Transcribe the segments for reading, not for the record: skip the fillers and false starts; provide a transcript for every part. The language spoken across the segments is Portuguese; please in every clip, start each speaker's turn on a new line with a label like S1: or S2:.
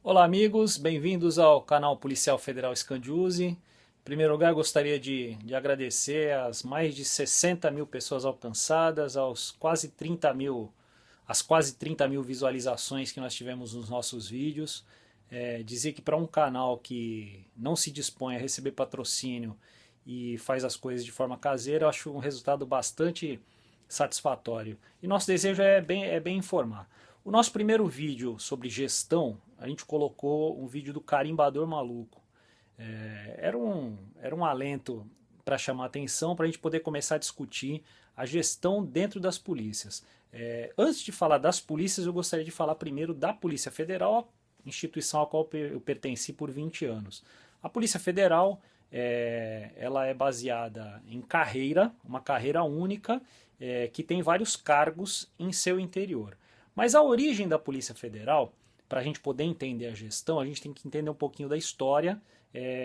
S1: Olá amigos, bem-vindos ao canal Policial Federal Scandiuzzi. Em primeiro lugar, gostaria de agradecer às mais de 60 mil pessoas alcançadas, às quase 30 mil visualizações que nós tivemos nos nossos vídeos. Dizer que para um canal que não se dispõe a receber patrocínio e faz as coisas de forma caseira, eu acho um resultado bastante satisfatório. E nosso desejo é bem informar. O nosso primeiro vídeo sobre gestão, a gente colocou um vídeo do carimbador maluco. Era um alento para chamar atenção, para a gente poder começar a discutir a gestão dentro das polícias. Antes de falar das polícias, eu gostaria de falar primeiro da Polícia Federal, instituição a qual eu pertenci por 20 anos. A Polícia Federal ela é baseada em carreira, uma carreira única, que tem vários cargos em seu interior. Mas a origem da Polícia Federal, para a gente poder entender a gestão, a gente tem que entender um pouquinho da história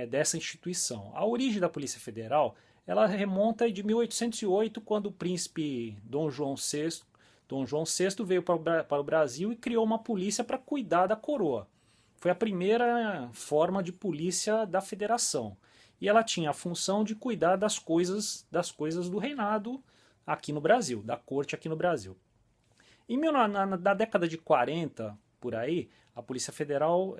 S1: dessa instituição. A origem da Polícia Federal, ela remonta de 1808, quando o príncipe Dom João VI veio para o Brasil e criou uma polícia para cuidar da coroa. Foi a primeira forma de polícia da federação. E ela tinha a função de cuidar das coisas do reinado aqui no Brasil, da corte aqui no Brasil. Na década de 40, por aí, a Polícia Federal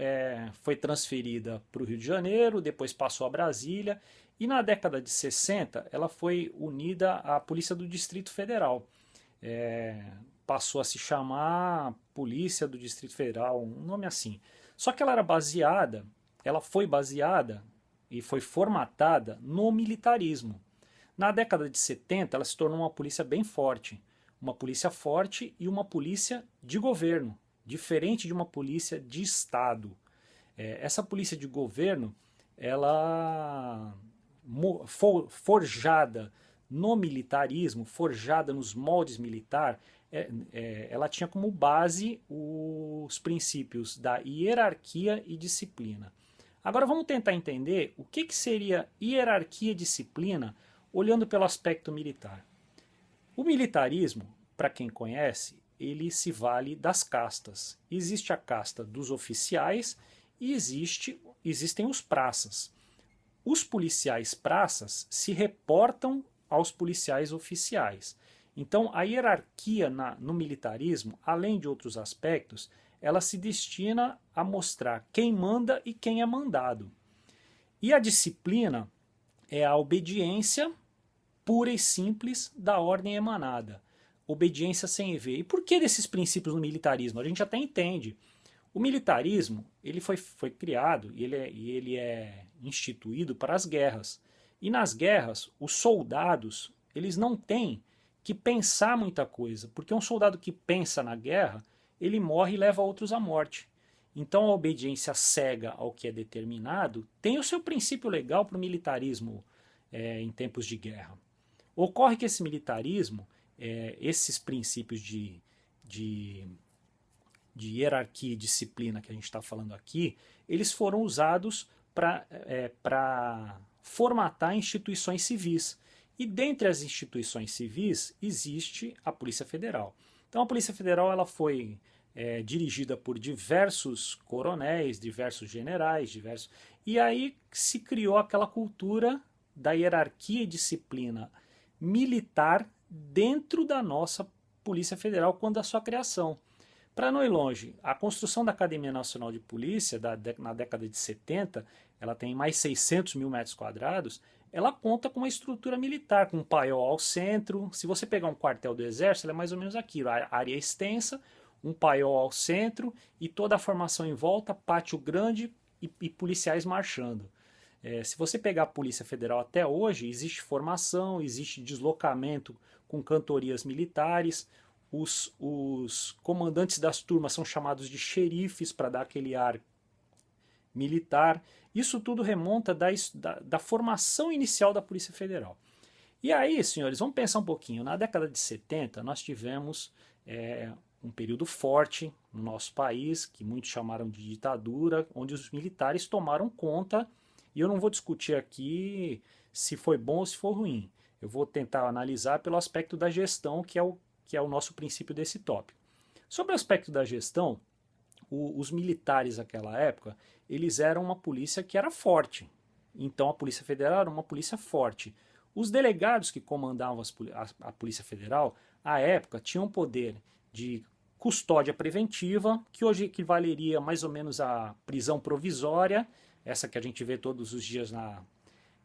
S1: foi transferida para o Rio de Janeiro, depois passou a Brasília, e na década de 60 ela foi unida à Polícia do Distrito Federal. Passou a se chamar Polícia do Distrito Federal, um nome assim. Só que ela foi baseada e foi formatada no militarismo. Na década de 70 ela se tornou uma polícia forte e uma polícia de governo, diferente de uma polícia de Estado. Essa polícia de governo, ela forjada no militarismo, forjada nos moldes militar, ela tinha como base os princípios da hierarquia e disciplina. Agora vamos tentar entender o que seria hierarquia e disciplina olhando pelo aspecto militar. O militarismo, para quem conhece, ele se vale das castas. Existe a casta dos oficiais e existem os praças. Os policiais praças se reportam aos policiais oficiais. Então, a hierarquia no militarismo, além de outros aspectos, ela se destina a mostrar quem manda e quem é mandado. E a disciplina é a obediência pura e simples da ordem emanada. Obediência sem EV. E por que desses princípios no militarismo? A gente até entende. O militarismo ele foi criado e ele é instituído para as guerras. E nas guerras, os soldados eles não têm que pensar muita coisa, porque um soldado que pensa na guerra, ele morre e leva outros à morte. Então a obediência cega ao que é determinado tem o seu princípio legal para o militarismo em tempos de guerra. Ocorre que esse militarismo, esses princípios de hierarquia e disciplina que a gente está falando aqui, eles foram usados para formatar instituições civis. E dentre as instituições civis existe a Polícia Federal. Então a Polícia Federal ela foi dirigida por diversos coronéis, diversos generais, e aí se criou aquela cultura da hierarquia e disciplina militar dentro da nossa Polícia Federal quando a sua criação. Para não ir longe, a construção da Academia Nacional de Polícia na década de 70, ela tem mais 600 mil metros quadrados, ela conta com uma estrutura militar, com um paiol ao centro. Se você pegar um quartel do Exército, ela é mais ou menos aquilo, a área extensa, um paiol ao centro e toda a formação em volta, pátio grande e policiais marchando. Se você pegar a Polícia Federal até hoje, existe formação, existe deslocamento com cantorias militares, os comandantes das turmas são chamados de xerifes para dar aquele ar militar. Isso tudo remonta da formação inicial da Polícia Federal. E aí, senhores, vamos pensar um pouquinho. Na década de 70, nós tivemos um período forte no nosso país, que muitos chamaram de ditadura, onde os militares tomaram conta. E eu não vou discutir aqui se foi bom ou se foi ruim. Eu vou tentar analisar pelo aspecto da gestão, que é o nosso princípio desse tópico. Sobre o aspecto da gestão, os militares naquela época, eles eram uma polícia que era forte. Então a Polícia Federal era uma polícia forte. Os delegados que comandavam a Polícia Federal, à época, tinham poder de custódia preventiva, que hoje equivaleria mais ou menos à prisão provisória, essa que a gente vê todos os dias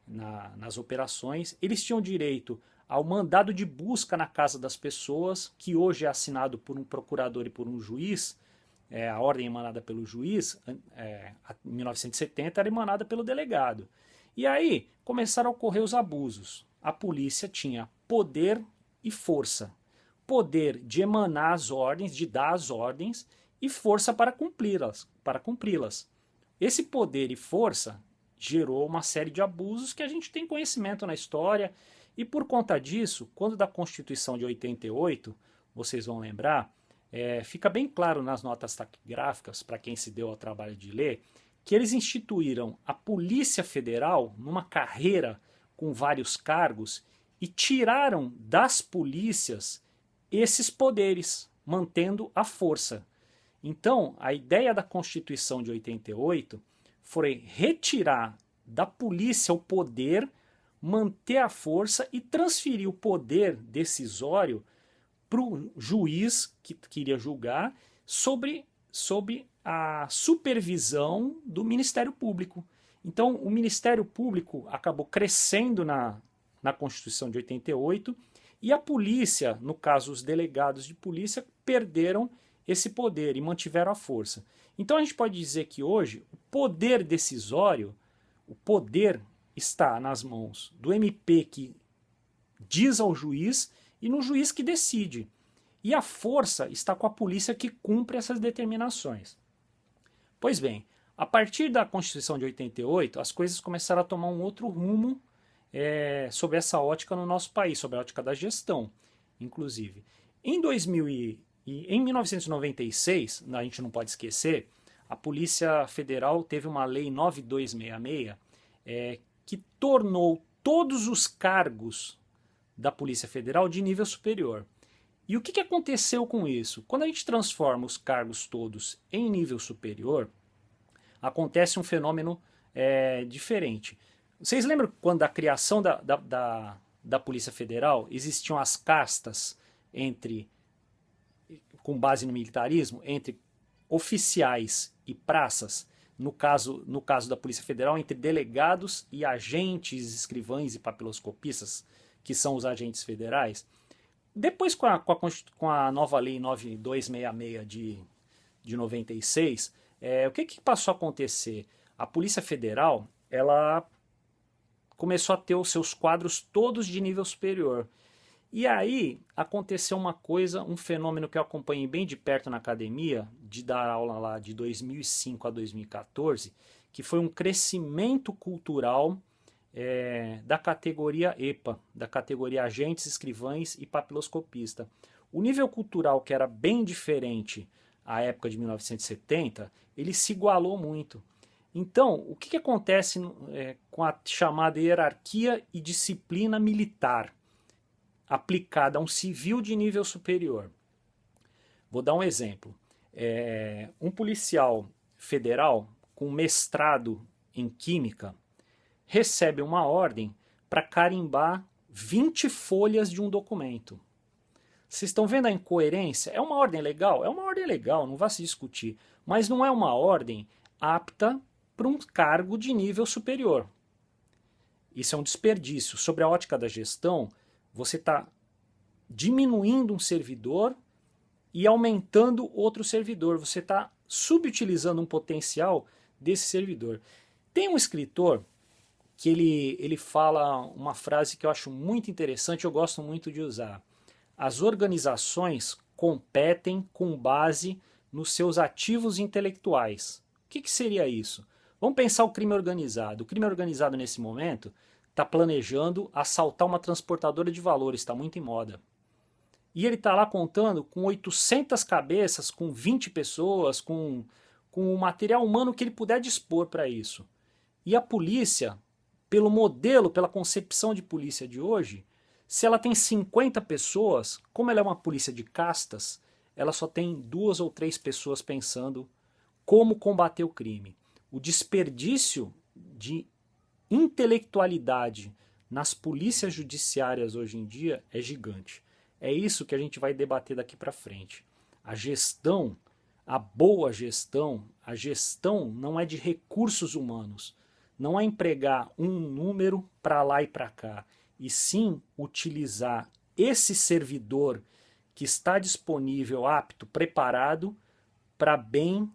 S1: nas operações. Eles tinham direito ao mandado de busca na casa das pessoas, que hoje é assinado por um procurador e por um juiz. A ordem emanada pelo juiz, em 1970, era emanada pelo delegado. E aí começaram a ocorrer os abusos. A polícia tinha poder e força. Poder de emanar as ordens, de dar as ordens, e força para cumpri-las. Esse poder e força gerou uma série de abusos que a gente tem conhecimento na história, e por conta disso, quando da Constituição de 88, vocês vão lembrar, fica bem claro nas notas taquigráficas, para quem se deu ao trabalho de ler, que eles instituíram a Polícia Federal numa carreira com vários cargos e tiraram das polícias esses poderes, mantendo a força. Então, a ideia da Constituição de 88 foi retirar da polícia o poder, manter a força e transferir o poder decisório para o juiz que queria julgar sob a supervisão do Ministério Público. Então, o Ministério Público acabou crescendo na Constituição de 88 e a polícia, no caso os delegados de polícia, perderam esse poder e mantiveram a força. Então a gente pode dizer que hoje o poder decisório, o poder está nas mãos do MP que diz ao juiz e no juiz que decide. E a força está com a polícia que cumpre essas determinações. Pois bem, a partir da Constituição de 88, as coisas começaram a tomar um outro rumo sobre essa ótica no nosso país, sobre a ótica da gestão, inclusive. Em 1996, a gente não pode esquecer, a Polícia Federal teve uma lei 9266 que tornou todos os cargos da Polícia Federal de nível superior. E o que aconteceu com isso? Quando a gente transforma os cargos todos em nível superior, acontece um fenômeno diferente. Vocês lembram quando da criação da Polícia Federal existiam as castas com base no militarismo, entre oficiais e praças? No caso da Polícia Federal, entre delegados e agentes, escrivães e papiloscopistas, que são os agentes federais. Depois, com a nova lei 9266 de 96, o que passou a acontecer? A Polícia Federal ela começou a ter os seus quadros todos de nível superior. E aí aconteceu uma coisa, um fenômeno que eu acompanhei bem de perto na academia, de dar aula lá de 2005 a 2014, que foi um crescimento cultural da categoria EPA, da categoria agentes, escrivães e papiloscopista. O nível cultural, que era bem diferente à época de 1970, ele se igualou muito. Então, o que acontece com a chamada hierarquia e disciplina militar aplicada a um civil de nível superior? Vou dar um exemplo. Um policial federal com mestrado em química recebe uma ordem para carimbar 20 folhas de um documento. Vocês estão vendo a incoerência? É uma ordem legal? É uma ordem legal, não vai se discutir. Mas não é uma ordem apta para um cargo de nível superior. Isso é um desperdício. Sobre a ótica da gestão, você está diminuindo um servidor e aumentando outro servidor. Você está subutilizando um potencial desse servidor. Tem um escritor que ele fala uma frase que eu acho muito interessante, eu gosto muito de usar. As organizações competem com base nos seus ativos intelectuais. O que seria isso? Vamos pensar o crime organizado. O crime organizado nesse momento está planejando assaltar uma transportadora de valores, está muito em moda. E ele está lá contando com 800 cabeças, com 20 pessoas, com o material humano que ele puder dispor para isso. E a polícia, pelo modelo, pela concepção de polícia de hoje, se ela tem 50 pessoas, como ela é uma polícia de castas, ela só tem 2 ou 3 pessoas pensando como combater o crime. O desperdício de intelectualidade nas polícias judiciárias hoje em dia é gigante. É isso que a gente vai debater daqui para frente. A gestão, a boa gestão, a gestão não é de recursos humanos. Não é empregar um número para lá e para cá, e sim utilizar esse servidor que está disponível, apto, preparado para bem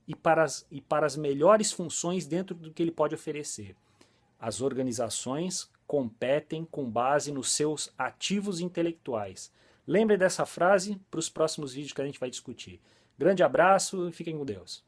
S1: e para as melhores funções dentro do que ele pode oferecer. As organizações competem com base nos seus ativos intelectuais. Lembre dessa frase para os próximos vídeos que a gente vai discutir. Grande abraço e fiquem com Deus.